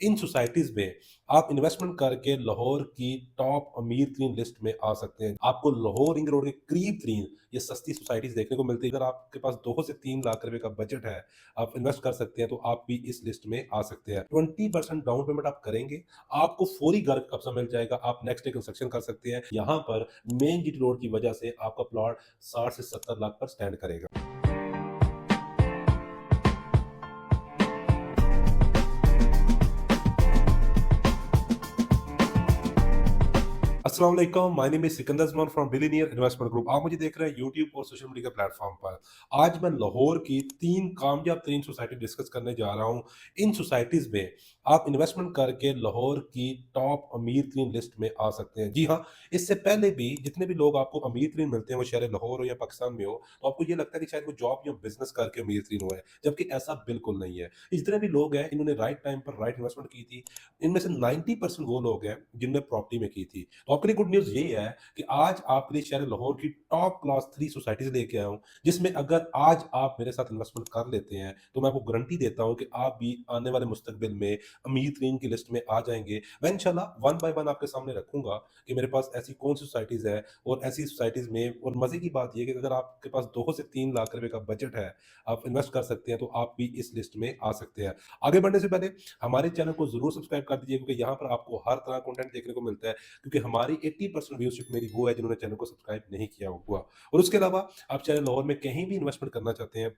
इन societies में आप investment करके लाहौर की टॉप अमीर तरीन लिस्ट में आ सकते हैं। आपको लाहौर रिंग रोड के करीब तरीन ये सस्ती सोसाइटीज देखने को मिलती है। अगर आपके पास 2 से 3 लाख रुपए का बजट है, आप इन्वेस्ट कर सकते हैं, तो आप भी इस लिस्ट में आ सकते हैं। 20% डाउन पेमेंट आप करेंगे, आपको फौरी घर का कब्जा मिल जाएगा। आप नेक्स्ट डे कंस्ट्रक्शन कर सकते हैं। यहाँ पर मेन जीटी रोड की वजह से आपका प्लॉट 60 से 70 लाख पर स्टैंड करेगा। अस्सलाम वालेकुम, my name is Sikandar Zaman from billionaire investment group. आप मुझे देख रहे हैं यूट्यूब और सोशल मीडिया प्लेटफॉर्म पर। आज मैं लाहौर की 3 कामयाब सोसाइटी डिस्कस करने जा रहा हूं। इन सोसाइटीज में आप इन्वेस्टमेंट करके लाहौर की टॉप अमीर तरीन लिस्ट में आ सकते हैं। जी हाँ, इससे पहले भी जितने भी लोग आपको अमीर तरीन मिलते हैं, वो शहर लाहौर हो या पाकिस्तान में हो, तो आपको ये लगता है कि शायद वो जॉब या बिजनेस करके अमीर तरीन हुआ है, जबकि ऐसा बिल्कुल नहीं है। जितने भी लोग हैं, इन्होंने राइट टाइम पर राइट इन्वेस्टमेंट की थी। इनमें से 90% वो लोग हैं जिनने प्रॉपर्टी में की थी। तो आपके लिए गुड न्यूज़ ये है कि आज आपके लिए शहर लाहौर की टॉप क्लास 3 सोसाइटीज़ लेके आया हूँ, जिसमें अगर आज आप मेरे साथ इन्वेस्टमेंट कर लेते हैं, तो मैं आपको गारंटी देता हूँ कि आप भी आने वाले मुस्तकबिल में अमीर-तरीन की लिस्ट में आ जाएँगे। मैं इंशाल्लाह वन बाय वन आपके सामने रखूँगा कि मेरे पास ऐसी कौन-सी सोसाइटीज़ है, और ऐसी सोसाइटीज़ में और मज़े की बात ये है कि अगर आपके पास 2 से 3 लाख रुपए का बजट है, आप इन्वेस्ट कर सकते हैं, तो आप भी इस लिस्ट में आ सकते हैं। आगे बढ़ने से पहले हमारे चैनल को ज़रूर सब्सक्राइब कर दीजिए, क्योंकि यहाँ पर आपको हर तरह का कंटेंट देखने को मिलता है। क्योंकि हमारी 80% व्यूअरशिप मेरी वो है जिन्होंने चैनल को सब्सक्राइब नहीं किया हुआ। और उसके अलावा आप चाहे लाहौर में कहीं भी इन्वेस्टमेंट करना चाहते हैं,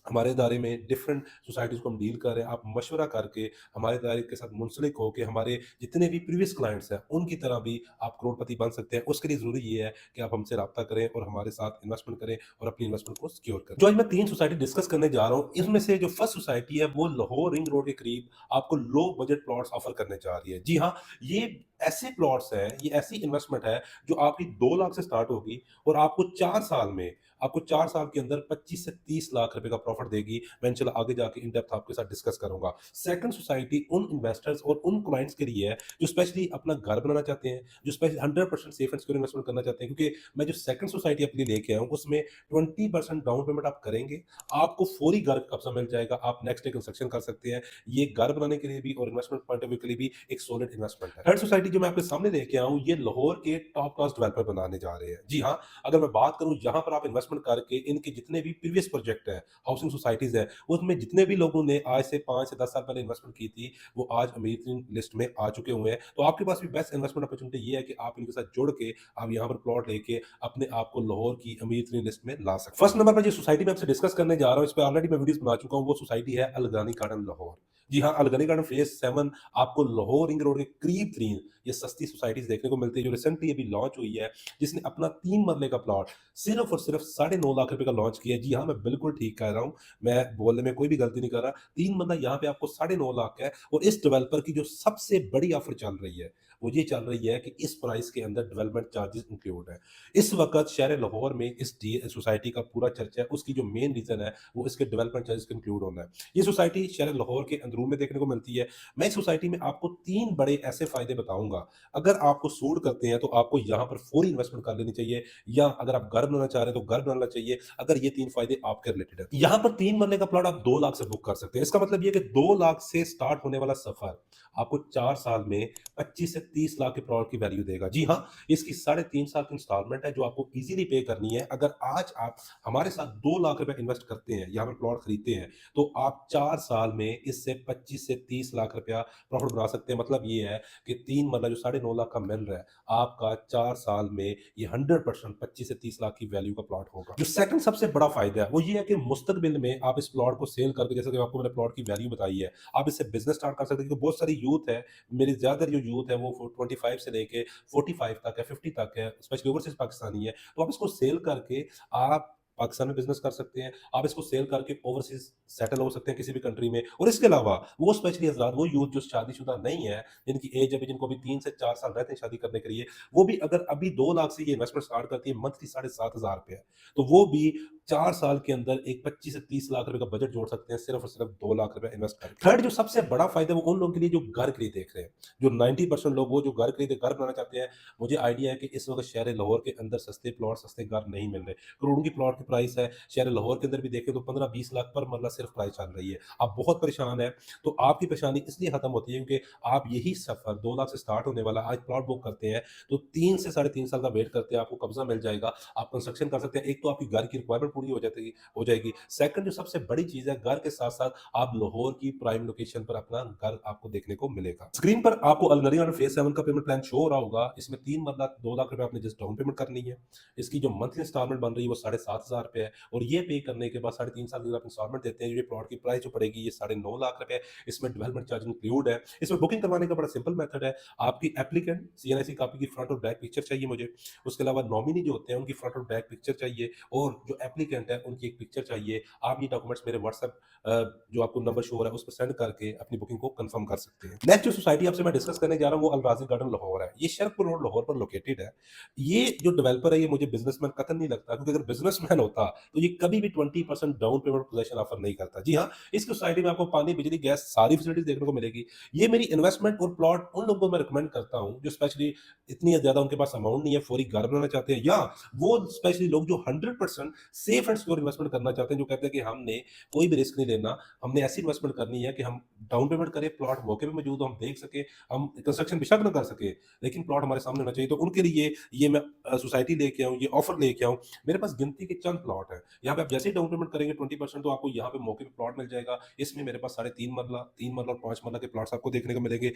हमारे इदारे में डिफरेंट सोसाइटीज़ को हम डील कर रहे हैं। आप मशवरा करके हमारे इदारे के साथ मुंसलिक हो के हमारे जितने भी प्रीवियस क्लाइंट्स हैं, उनकी तरह भी आप करोड़पति बन सकते हैं। उसके लिए ज़रूरी ये है कि आप हमसे राब्ता करें और हमारे साथ इन्वेस्टमेंट करें और अपनी इन्वेस्टमेंट को सिक्योर करें। जो आज मैं 3 सोसाइटी डिस्कस करने जा रहा हूँ, इसमें से जो फर्स्ट सोसाइटी है, वो लाहौर रिंग रोड के करीब आपको लो बजट प्लॉट्स ऑफर करने जा रही है। जी हाँ, ये ऐसे प्लॉट्स हैं, ये ऐसी इन्वेस्टमेंट है जो आपकी 2 लाख से स्टार्ट होगी और आपको 4 साल के अंदर 25 से 30 लाख रुपए का प्रॉफिट देगी। मैं इंशाल्लाह आगे जाके इन डेप्थ आपके साथ डिस्कस करूँगा। सेकंड सोसाइटी उन इन्वेस्टर्स और उन क्लाइंट्स के लिए है जो स्पेशली अपना घर बनाना चाहते हैं, जो specially 100% safe and secure investment करना चाहते हैं। क्योंकि मैं जो सेकंड सोसाइटी अपने लिए लेके आया हूँ, उसमें 20% डाउन पेमेंट आप करेंगे, आपको फौरी घर का कब्जा मिल जाएगा। आप नेक्स्ट डे कंस्ट्रक्शन कर सकते हैं। ये घर बनाने के लिए भी और इन्वेस्टमेंट पॉइंट ऑफ व्यू के लिए भी एक सॉलिड इन्वेस्टमेंट है। थर्ड सोसाइटी जो मैं आपके सामने लेके आया हूँ, ये लाहौर के टॉप क्लास डेवलपर बनाने जा रहे हैं। जी हाँ, अगर मैं बात करूँ यहाँ पर आप इन्वेस्टमेंट करके इनके जितने भी प्रीवियस प्रोजेक्ट है, हाउसिंग सोसाइटीज़ है, उसमें जितने भी लोगों ने आज से 5 से 10 साल पहले इन्वेस्टमेंट की थी, वो आज अमीर लिस्ट में आ चुके हुए हैं। तो आपके पास भी बेस्ट इन्वेस्टमेंट अपॉर्चुनिटी ये है कि आप इनके साथ जुड़ के आप यहाँ पर प्लॉट लेके अपने आप को लाहौर की अमीर लिस्ट में ला सकते हैं। फर्स्ट नंबर पर जो सोसाइटी मैं आपसे डिस्कस करने जा रहा हूँ, इस पे ऑलरेडी मैं वीडियोस बना चुका हूँ। वो सोसाइटी है अलगानी गार्डन लाहौर। जी हाँ, अलगनी गार्डन फेज 7 आपको लाहौर रिंग रोड के करीब तरीन ये सस्ती सोसाइटीज देखने को मिलती है, जो रिसेंटली अभी लॉन्च हुई है, जिसने अपना 3 मरले का प्लॉट सिर्फ और सिर्फ 9.5 लाख रुपए का लॉन्च किया है। जी हाँ, मैं बिल्कुल ठीक कह रहा हूँ, मैं बोलने में कोई भी गलती नहीं कर रहा। 3 मरला यहाँ पे आपको 9.5 लाख का है, और इस डेवलपर की जो सबसे बड़ी ऑफर चल रही है, वो ये चल रही है कि इस प्राइस के अंदर डेवलपमेंट चार्जेस इंक्लूड है। इस वक्त शहर लाहौर में इस सोसाइटी का पूरा चर्चा है, उसकी जो मेन रीजन है वो इसके डेवलपमेंट चार्जेस इंक्लूड होना है। ये सोसाइटी शहर लाहौर के अंदरून में देखने को मिलती है। मैं इस सोसाइटी में आपको 3 बड़े ऐसे फ़ायदे बताऊँगा। अगर आपको सूट करते हैं, तो आपको यहाँ पर फौरी इन्वेस्टमेंट कर लेनी चाहिए, या अगर आप घर बनाना चाह रहे हैं, तो घर बनाना चाहिए, अगर ये 3 फ़ायदे आपके रिलेटेड हैं। यहाँ पर 3 मरले का प्लॉट आप 2 लाख से बुक कर सकते हैं। इसका मतलब ये है कि 2 लाख से स्टार्ट होने वाला सफ़र आपको 4 साल में 25 से 30 लाख के प्लॉट की वैल्यू देगा। जी हाँ, इसकी 3.5 साल की इंस्टॉलमेंट है, जो आपको ईज़िली पे करनी है। अगर आज आप हमारे साथ 2 लाख रुपए इन्वेस्ट करते हैं, यहाँ पर प्लॉट खरीदते हैं, तो आप 4 साल में इससे 25 से 30 लाख रुपया प्रॉफिट बना सकते हैं। मतलब ये है कि 3 मरला जो 9.5 लाख का मिल रहा है, आपका 4 साल में ये 100% 25 से 30 लाख की वैल्यू का प्लॉट होगा। जो सेकंड सबसे बड़ा फायदा है, वो ये है कि मुस्तकबिल में आप इस प्लॉट को सेल करके, जैसे कि आपको मैंने प्लॉट की वैल्यू बताई है, आप इससे बिज़नेस स्टार्ट कर सकते हैं। क्योंकि बहुत सारी यूथ है, मेरी ज़्यादातर जो यूथ है वो 25 से लेके 45 तक है, 50 तक है, स्पेशली ओवरसीज़ पाकिस्तानी है। तो आप इसको सेल करके आप पाकिस्तान में बिज़नेस कर सकते हैं। आप इसको सेल करके ओवरसीज़ सेटल हो सकते हैं किसी भी कंट्री में। और इसके अलावा वो स्पेशली हज़रात, वो यूथ जो शादीशुदा नहीं है, जिनकी एज अभी, जिनको अभी 3 से 4 साल रहते हैं शादी करने के लिए, वो भी अगर अभी 2 लाख से ये इन्वेस्टमेंट स्टार्ट करती है, मंथली 7,500 रुपए है, तो वो भी 4 साल के अंदर एक 25 से 30 लाख रुपए का बजट जोड़ सकते हैं, सिर्फ और सिर्फ 2 लाख रुपए इन्वेस्ट करके। थर्ड जो सबसे बड़ा फायदा है, वो उन लोगों के लिए जो घर के लिए देख रहे हैं। जो 90% लोग, वो जो घर बनाना चाहते हैं। मुझे आइडिया है कि इस वक्त शहर लाहौर के अंदर सस्ते प्लॉट, सस्ते घर नहीं मिल रहे। करोड़ों की प्लॉट की प्राइस है। शहर लाहौर के अंदर भी देखें तो 15-20 लाख पर मरला सिर्फ प्राइस चल रही है। आप बहुत परेशान हैं, तो आपकी परेशानी इसलिए खत्म होती है क्योंकि आप यही सफ़र 2 लाख से स्टार्ट होने वाला आज प्लॉट बुक करते हैं, तो 3 से साढ़े 3 साल का वेट करते हैं, आपको कब्ज़ा मिल जाएगा, आप कंस्ट्रक्शन कर सकते हैं। एक तो आपकी घर की रिक्वायरमेंट पूरी हो जाएगी। सेकंड जो सबसे बड़ी चीज़ है, घर के साथ-साथ आप लाहौर की प्राइम लोकेशन पर अपना घर आपको देखने को मिलेगा। स्क्रीन पर आपको अल नरी गार्डन फेज़ 7 का पेमेंट प्लान शो हो रहा होगा। इसमें 3 मरला 2 लाख रुपए आपने जस्ट डाउन पेमेंट करनी है। इसकी जो मंथली इंस्टॉलमेंट बन रही है वो 7,500 रुपए है और ये पे करने के बाद 3.5 साल की आप इंस्टॉलमेंट देते हैं, ये प्लॉट की प्राइस जो पड़ेगी ये 9.5 लाख रुपए है। इसमें डेवलपमेंट चार्ज इंक्लूड है। इसमें बुकिंग करवाने का बड़ा सिंपल मेथड है। आपकी एप्लीकेंट सीएनआईसी कॉपी की फ्रंट और बैक पिक्चर चाहिए मुझे। उसके अलावा नॉमिनी जो होते हैं उनकी फ्रंट और बैक पिक्चर चाहिए और जो एप्लीकेंट है उनकी एक पिक्चर चाहिए। आप ये डॉक्यूमेंट्स मेरे व्हाट्सएप जो आपको नंबर शो हो रहा है उस पर सेंड करके अपनी बुकिंग को कंफर्म कर सकते हैं। नेक्स्ट जो सोसाइटी आपसे मैं डिस्कस करने जा रहा हूँ वो अल राज़ी गार्डन लाहौर है। ये शरफपुर रोड लाहौर पर लोकेटेड है। ये जो डेवलपर है ये मुझे बिजनेसमैन कतई नहीं लगता, क्योंकि अगर बिजनेसमैन होता तो ये कभी भी 20% डाउन पेमेंट पोजीशन ऑफर नहीं करता। जी हाँ, इस सोसाइटी में आपको पानी, बिजली, गैस सारी फैसिलिटीज देखने को मिलेगी। ये मेरी इन्वेस्टमेंट और प्लॉट उन लोगों को मैं रिकमेंड करता हूँ जो स्पेशली इतनी ज्यादा उनके पास अमाउंट नहीं है, फौरी घर बनाना चाहते हैं, या वो स्पेशली लोग जो 100% सेफ एंड सिक्योर इन्वेस्टमेंट करना चाहते हैं, जो कहते हैं कि हमने कोई भी रिस्क नहीं लेना, हमने ऐसी इन्वेस्टमेंट करनी है कि हम डाउन पेमेंट करें, प्लॉट मौके पे मौजूद हो, हम देख सके, हम कंस्ट्रक्शन बेशक न कर सके, लेकिन प्लॉट हमारे सामने होना चाहिए। तो उनके लिए ये मैं सोसाइटी लेके आऊँ, ये ऑफर लेके आऊँ। मेरे पास गिनती के चंद प्लॉट हैं। यहाँ पे आप जैसे ही डाउन पेमेंट करेंगे 20%, तो आपको यहाँ पे मौके पे प्लॉट मिल जाएगा। इसमें मेरे पास 3.5 मरला और 5 मरला के प्लॉट्स आपको देखने को मिलेंगे।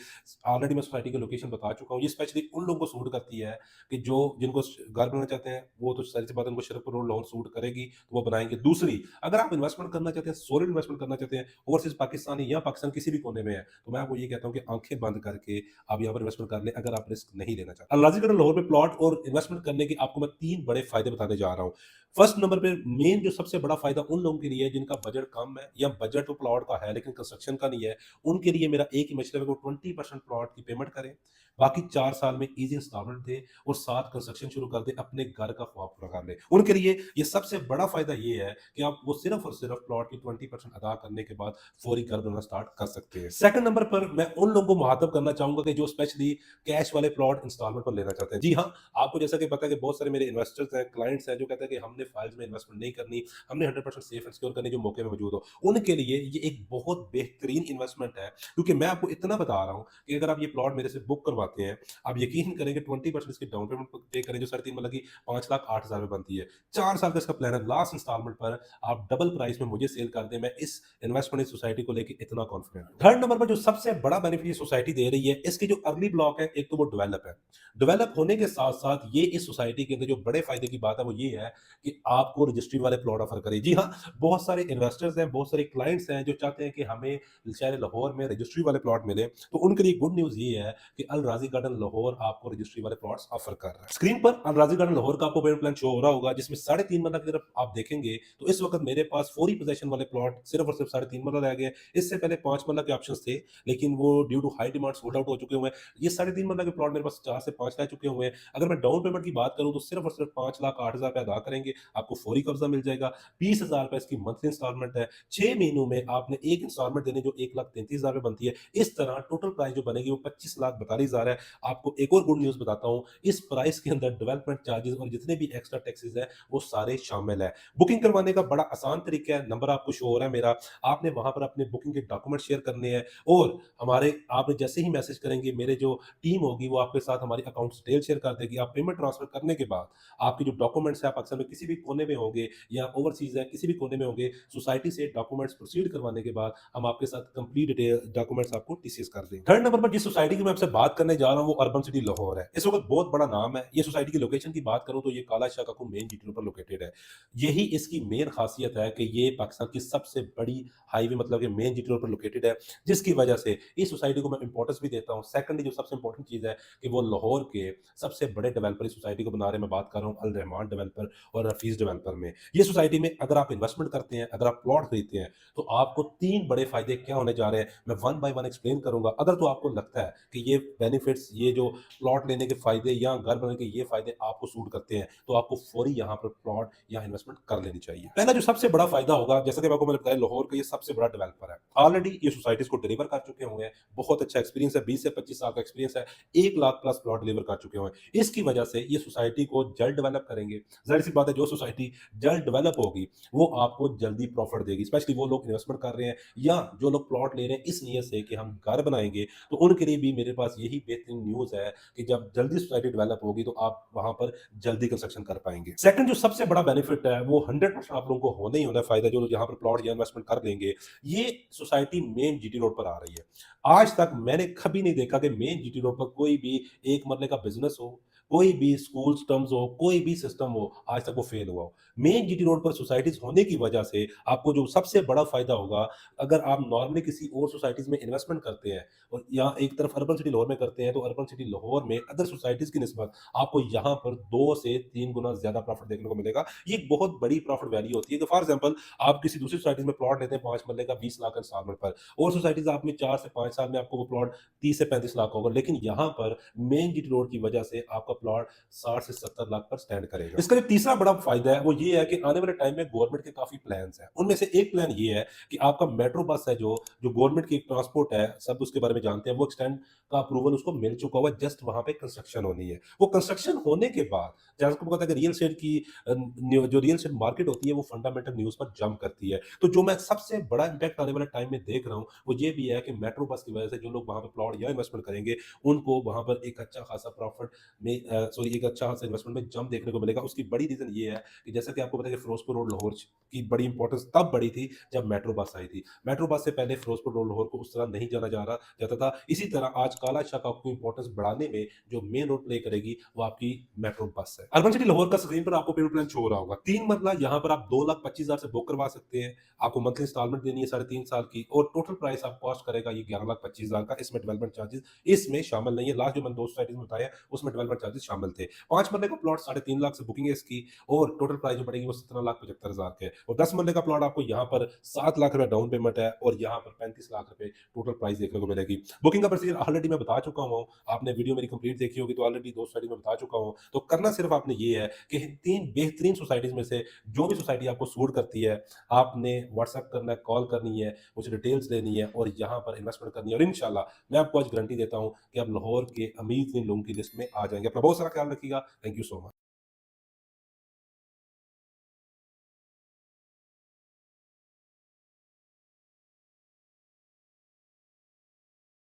ऑलरेडी मैं सोसाइटी की लोकेशन बता चुका हूँ। ये स्पेशली उन लोगों को सूट करती है कि जो जिनको घर बनाना चाहते हैं, वो तो ज़ाहिर सी बात है उनको शरफपुर रोड लाहौर सूट करेगी, तो वो बनाएँगे। दूसरी, अगर आप इन्वेस्टमेंट करना चाहते हैं, सॉलिड इन्वेस्टमेंट करना चाहते हैं, ओवरसीज़ पाकिस्तान या पाकिस्तान किसी भी कोने में है, तो मैं आपको ये कहता हूँ कि आँखें बंद करके आप यहाँ पर इन्वेस्टमेंट कर लें, अगर आप रिस्क नहीं लेना चाहते। अल राज़ी गार्डन लाहौर में प्लॉट और इन्वेस्टमेंट करने के आपको मैं 3 बड़े फायदे बताने जा रहा हूँ। फर्स्ट नंबर पे मेन जो सबसे बड़ा फायदा उन लोगों के लिए है जिनका बजट कम है या बजट तो प्लॉट का है लेकिन कंस्ट्रक्शन का नहीं है। उनके लिए मेरा एक ही मशवरा है, वो 20% प्लॉट की पेमेंट करें, बाकी 4 साल में ईज़ी इंस्टॉलमेंट दें और साथ कंस्ट्रक्शन शुरू कर दें, अपने घर का ख्वाब पूरा कर लें। उनके लिए ये सबसे बड़ा फायदा ये है कि आप वो सिर्फ और सिर्फ प्लॉट की 20% अदा करने के बाद फौरी घर बनाना स्टार्ट कर सकते हैं। सेकंड नंबर पर मैं उन लोगों को मुखातब करना चाहूंगा कि जो स्पेशली कैश वाले प्लॉट इंस्टॉलमेंट पर लेना चाहते हैं। जी हाँ, आपको जैसा कि पता है कि बहुत सारे मेरे इन्वेस्टर्स हैं, क्लाइंट्स हैं जो कहते हैं कि हमने फाइल्स में इन्वेस्टमेंट नहीं करनी, हमने 100% सेफ एंड सिक्योर करनी जो मौके में मौजूद हो। उनके लिए ये एक बहुत बेहतरीन इन्वेस्टमेंट है, क्योंकि मैं आपको इतना बता रहा हूँ कि अगर आप ये प्लॉट मेरे से बुक करवाते हैं, आप यकीन करेंगे 20% इसकी डाउन पेमेंट पे करें जो 3.5 मतलब की 5,08,000 में बनती है। 4 साल का इसका प्लान है। लास्ट इंस्टॉलमेंट पर आप डबल प्राइस में मुझे सेल कर दें। मैं इस इन्वेस्टमेंट सोसाइटी को लेके इतना कॉन्फिडेंट हूं। थर्ड नंबर पर जो सबसे बड़ा बेनिफिट ये सोसाइटी दे रही है, इसके जो अर्ली ब्लॉक है, एक तो वो डेवलप है। डेवलप होने के साथ साथ ये इस सोसाइटी के अंदर जो बड़े फायदे की बात है वो ये है कि आपको रजिस्ट्री वाले प्लॉट ऑफर करे। जी हाँ, बहुत सारे इन्वेस्टर्स हैं, बहुत सारे क्लाइंट्स हैं जो चाहते हैं कि हमें शहर लाहौर में रजिस्ट्री वाले प्लॉट मिले। तो उनके लिए गुड न्यूज ये है कि अल राजी गार्डन लाहौर आपको रजिस्ट्री वाले प्लॉट्स ऑफर कर रहा है। स्क्रीन पर अल राजी गार्डन लाहौर का आपको पेमेंट प्लान शो हो रहा होगा, जिसमें 3.5 मरला की तरफ आप देखेंगे तो इस वक्त मेरे पास फौरी पोजेशन वाले प्लॉट सिर्फ और सिर्फ 3.5 मरला रह गए। इससे पहले 5 मरला के ऑप्शंस थे, लेकिन वो due to high demand sold out हो चुके हुए हैं। ये 3.5 मरला के प्लॉट मेरे पास 4 से 5 रह चुके हुए हैं। अगर मैं डाउन पेमेंट की बात करूं तो सिर्फ और सिर्फ 5,08,000 रुपए अदा करेंगे, आपको फौरी कब्जा मिल जाएगा। 20,000 रुपए इसकी मंथली इंस्टॉलमेंट है। 6 महीनों में आपने एक इंस्टॉलमेंट देने जो 1,33,000 रुपए बनती है। इस तरह टोटल प्राइस जो बनेगी वो 25,42,000 है। आपको एक और गुड न्यूज़ बताता हूँ, इस प्राइस के अंदर डेवलपमेंट चार्जेस और जितने भी एक्स्ट्रा टैक्सेस हैं, वो सारे शामिल हैं। बुकिंग करवाने का बड़ा आसान तरीका है, नंबर आपको शो हो रहा है मेरा। आपने वहाँ पर अपने बुकिंग के डॉक्यूमेंट शेयर करने हैं और हमारे आपने जैसे ही मैसेज करेंगे, मेरे जो टीम होगी वो आपके साथ हमारी अकाउंट डिटेल शेयर कर देगी। आप पेमेंट ट्रांसफर करने के बाद आपके जो डॉक्यूमेंट्स हैं, आप अक्सर में किसी भी कोने में होंगे या ओवरसीज़ है, किसी भी कोने में होंगे, सोसाइटी से डॉक्यूमेंट्स प्रोसीड करवाने के बाद हम आपके साथ कंप्लीट डिटेल डॉक्यूमेंट्स आपको टीसीएस कर देंगे। थर्ड नंबर पर जिस सोसाइटी की मैं आपसे बात करने जा रहा हूँ वो अर्बन सिटी लाहौर है। इस वक्त बहुत बड़ा नाम है। ये सोसाइटी की लोकेशन की बात करूँ तो ये काला शाह काकू मेन जीटी रोड पर लोकेटेड है। यही इसकी मेन खासियत है कि ये पाकिस्तान की सबसे बड़ी हाईवे मतलब कि मेन जीटी रोड पर लोकेटेड है, जिसकी वजह से इस सोसाइटी को मैं इंपॉर्टेंस भी देता हूँ। सेकंडली जो सबसे इंपॉर्टेंट चीज़ है कि वो लाहौर के सबसे बड़े डेवलपर इस सोसाइटी को बना रहे हैं। मैं बात कर रहा हूँ अल रहमान डेवलपर और हफीज डेवलपर में। ये सोसाइटी में अगर आप इन्वेस्टमेंट करते हैं, अगर आप प्लॉट खरीदते हैं, तो आपको 3 बड़े फायदे क्या होने जा रहे हैं, मैं वन बाय वन एक्सप्लेन करूंगा। अगर तो आपको लगता है कि ये बेनिफिट्स, ये जो प्लॉट लेने के फायदे या घर बनाने के ये फायदे आपको सूट करते हैं, तो आपको फौरी यहाँ पर प्लॉट या इन्वेस्टमेंट कर लेनी चाहिए। पहला जो सबसे बड़ा फायदा होगा, जैसा कि आपको मैंने बताया, लाहौर का ये सबसे बड़ा डेवलपर है। ऑलरेडी ये सोसाइटीज को डिलीवर कर चुके हुए हैं। बहुत अच्छा एक्सपीरियंस है, 20 से 25 साल का एक्सपीरियंस है। 1 लाख प्लस प्लॉट डिलीवर कर चुके हुए हैं। इसकी वजह से ये सोसाइटी को जल्द डेवलप करेंगे। जाहिर सी बात है, जो सोसाइटी सोसाइटी जल्द डेवलप होगी, वो आपको जल्दी प्रॉफिट देगी। स्पेशली वो लोग इन्वेस्टमेंट कर रहे हैं या जो लोग प्लॉट ले रहे हैं इस नीयत से कि हम घर बनाएँगे, तो उनके लिए भी मेरे पास यही बेहतरीन न्यूज़ है कि जब जल्दी सोसाइटी डेवलप होगी तो आप वहाँ पर जल्दी कंस्ट्रक्शन कर पाएँगे। सेकंड जो सबसे बड़ा बेनिफिट है वो 100% आप लोगों को होना ही होना है फ़ायदा, जो लोग यहाँ पर प्लॉट या इन्वेस्टमेंट कर लेंगे, ये सोसाइटी मेन जीटी रोड पर आ रही है। आज तक मैंने कभी नहीं देखा कि मेन जीटी रोड पर कोई भी एक मरले का बिज़नेस हो, कोई भी स्कूल सिस्टम्स हो, कोई भी सिस्टम हो, आज तक वो फेल हुआ हो। मेन जीटी रोड पर सोसाइटीज़ होने की वजह से आपको जो सबसे बड़ा फ़ायदा होगा, अगर आप नॉर्मली किसी और सोसाइटीज़ में इन्वेस्टमेंट करते हैं और या एक तरफ अर्बन सिटी लाहौर में करते हैं, तो अर्बन सिटी लाहौर में अदर सोसाइटीज़ की निस्बत आपको यहाँ पर 2 से 3 गुना ज़्यादा प्रॉफ़िट देखने को मिलेगा। ये एक बहुत बड़ी प्रॉफ़िट वैल्यू होती है कि फॉर एग्ज़ाम्पल आप किसी दूसरी सोसाइटीज़ में प्लॉट लेते हैं 5 मरले का 20 लाख इंस्टॉलमेंट पर, और सोसाइटीज़ आप में 4 से 5 साल में आपको वो प्लॉट 30 से 35 लाख का होगा। लेकिन यहाँ पर मेन जीटी रोड की वजह से आपका प्लॉट 60 से 70 लाख पर स्टैंड करेगा। इसका जो तीसरा बड़ा फ़ायदा है वो ये है कि आने वाले टाइम में गवर्नमेंट के काफ़ी प्लान्स हैं। उनमें से एक प्लान ये है कि आपका मेट्रो बस है जो गवर्नमेंट की ट्रांसपोर्ट है, सब उसके बारे में जानते हैं, वो एक्सटेंड का अप्रूवल उसको मिल चुका हुआ है, जस्ट वहाँ पे कंस्ट्रक्शन होनी है। वो कंस्ट्रक्शन होने के बाद जैसे आपको पता है कि रियल एस्टेट की जो रियल एस्टेट मार्केट होती है वो फंडामेंटल न्यूज़ पर जंप करती है। तो जो मैं सबसे बड़ा इम्पैक्ट आने वाले टाइम में देख रहा हूँ, वो ये भी है कि मेट्रो बस की वजह से जो लोग वहाँ पे प्लॉट या इन्वेस्टमेंट करेंगे, उनको वहाँ पर एक अच्छा खासा प्रॉफिट में एक अच्छा खासा इन्वेस्टमेंट में जंप देखने को मिलेगा। उसकी बड़ी रीज़न ये है कि जैसा कि आपको पता है कि फिरोजपुर रोड लाहौर की बड़ी इंपॉर्टेंस तब बढ़ी थी जब मेट्रो बस आई थी। मेट्रो बस से पहले फिरोजपुर रोड लाहौर को उस तरह नहीं जाना जा रहा जाता था। इसी तरह आज काला शाह को इंपॉर्टेंस बढ़ाने में जो मेन रोल प्ले करेगी वो आपकी मेट्रो बस है। अर्बन सिटी लाहौर का स्क्रीन पर आपको पेमेंट प्लान शो हो रहा होगा। 3 मरला यहाँ पर आप 2,25,000 से बुक करवा सकते हैं। आपको मंथली इंस्टॉलमेंट देनी है 3.5 साल की, और टोटल प्राइस आप कॉस्ट करेगा ये 11,25,000 का। इसमें डेवलपमेंट चार्जेस इसमें शामिल नहीं है। लास्ट जो मैंने 2 सोसाइटीज़ में बताया उसमें डेवलपमेंट चार्जेस शामिल थे। 5 मरले का प्लॉट 3.5 लाख से बुकिंग है इसकी, और टोटल प्राइस जो पड़ेगी वो 17,75,000 के है, और 10 मरले का प्लॉट आपको यहाँ पर 7 लाख रुपए डाउन पेमेंट है और यहाँ पर 35 लाख रुपए टोटल प्राइस देखने को मिलेगी। बुकिंग का प्रोसीजर ऑलरेडी मैं बता चुका हूँ। आपने वीडियो मेरी कंप्लीट देखी होगी तो ऑलरेडी 2 सोसाइटी में बता चुका हूँ। तो करना सिर्फ आपने ये है कि 3 बेहतरीन सोसाइटीज़ में से जो भी सोसाइटी आपको सूट करती है, आपने व्हाट्सएप करना है, कॉल करनी है, मुझे डिटेल्स लेनी है और यहाँ पर इन्वेस्टमेंट करनी है, और इंशाल्लाह मैं आपको आज गारंटी देता हूँ कि आप लाहौर के अमीर-तरीन लोगों की लिस्ट में आ जाएँगे। अपना बहुत सारा ख्याल रखिएगा। Thank you so much.